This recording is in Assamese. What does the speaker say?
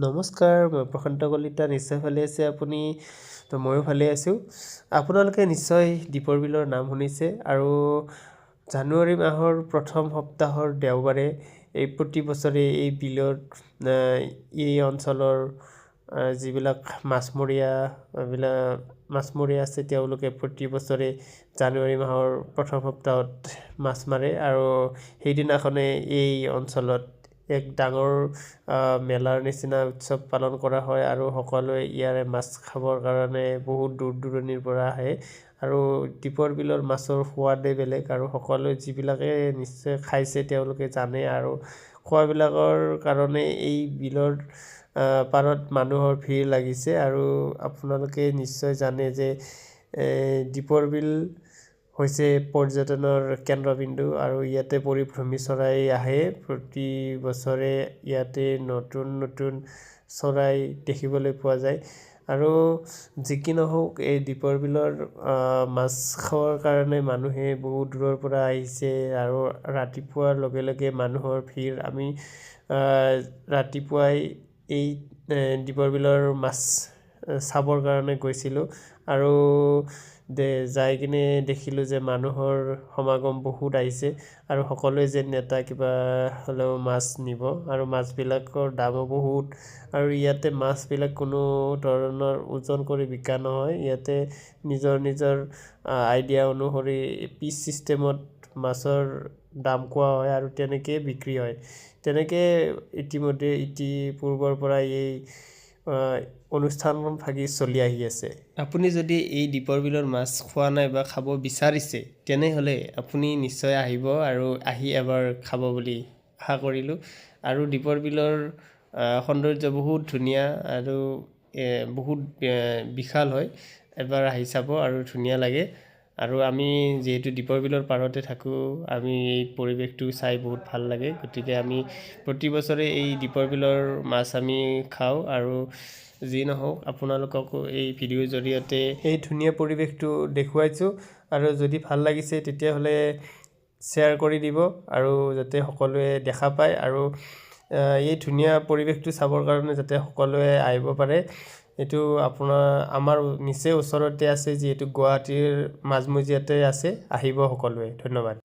নমস্কাৰ, মই প্ৰশান্ত কলিতা। নিশ্চয় ভালে আছে আপুনি? তো ময়ো ভালে আছোঁ। আপোনালোকে নিশ্চয় দীপৰ বিলৰ নাম শুনিছে আৰু জানুৱাৰী মাহৰ প্ৰথম সপ্তাহৰ দেওবাৰে প্ৰতি বছৰে এই বিলত এই অঞ্চলৰ যিবিলাক মাছমৰীয়া আছে তেওঁলোকে প্ৰতি বছৰে জানুৱাৰী মাহৰ প্ৰথম সপ্তাহত মাছ মাৰে আৰু সেইদিনাখনে এই অঞ্চলত এক ডাঙৰ মেলাৰ নিচিনা উৎসৱ পালন কৰা হয় আৰু সকলোৱে ইয়াৰে মাছ খাবৰ কাৰণে বহুত দূৰ দূৰণিৰ পৰা আহে আৰু দীপৰ বিলৰ মাছৰ সোৱাদেই বেলেগ আৰু সকলোৱে যিবিলাকে নিশ্চয় খাইছে তেওঁলোকে জানে আৰু খোৱাবিলাকৰ কাৰণে এই বিলৰ পাৰত মানুহৰ ভিৰ লাগিছে আৰু আপোনালোকে নিশ্চয় জানে যে দীপৰ বিল হৈছে পৰ্যটনৰ কেন্দ্ৰবিন্দু আৰু ইয়াতে পৰিভ্ৰমী চৰাই আহে। প্ৰতি বছৰে ইয়াতে নতুন নতুন চৰাই দেখিবলৈ পোৱা যায় আৰু যি কি নহওক এই দীপৰ বিলৰ মাছ খোৱাৰ কাৰণে মানুহে বহুত দূৰৰ পৰা আহিছে আৰু ৰাতিপুৱাৰ লগে লগে মানুহৰ ভিৰ। আমি ৰাতিপুৱাই এই দীপৰ বিলৰ মাছ চাবৰ কাৰণে গৈছিলোঁ আৰু যাই কিনে দেখিলোঁ যে মানুহৰ সমাগম বহুত আহিছে আৰু সকলোৱে যেন এটা কিবা হ'লেও মাছ নিব আৰু মাছবিলাকৰ দামো বহুত আৰু ইয়াতে মাছবিলাক কোনো ধৰণৰ ওজন কৰি বিকা নহয়। ইয়াতে নিজৰ নিজৰ আইডিয়া অনুসৰি পিচ ছিষ্টেমত মাছৰ দাম কোৱা হয় আৰু তেনেকৈ বিক্ৰী হয়। তেনেকৈ পূৰ্বৰ পৰা এই অনুষ্ঠানভাগি চলি আহি আছে। আপুনি যদি এই দীপৰ বিলৰ মাছ খোৱা নাই বা খাব বিচাৰিছে তেনেহ'লে আপুনি নিশ্চয় আহিব আৰু আহি এবাৰ খাব বুলি আশা কৰিলোঁ। আৰু দীপৰ বিলৰ সৌন্দৰ্য বহুত ধুনীয়া আৰু বহুত বিশাল হয়। এবাৰ আহি চাব আৰু ধুনীয়া লাগে আৰু আমি যিহেতু দীপৰ বিলৰ পাৰতে থাকোঁ, আমি এই পৰিৱেশটো চাই বহুত ভাল লাগে। গতিকে আমি প্ৰতি বছৰে এই দীপৰ বিলৰ মাছ আমি খাওঁ আৰু যি নহওক আপোনালোককো এই ভিডিঅ'ৰ জৰিয়তে এই ধুনীয়া পৰিৱেশটো দেখুৱাইছোঁ আৰু যদি ভাল লাগিছে তেতিয়াহ'লে শ্বেয়াৰ কৰি দিব আৰু যাতে সকলোৱে দেখা পায় আৰু এই ধুনীয়া পৰিৱেশটো চাবৰ কাৰণে যাতে সকলোৱে আহিব পাৰে। এইটো আমাৰ নিচেই ওচৰতে আছে, যিহেতু গুৱাহাটীৰ মাজমজিয়াতে আছে। আহিব সকলোৱে। ধন্যবাদ।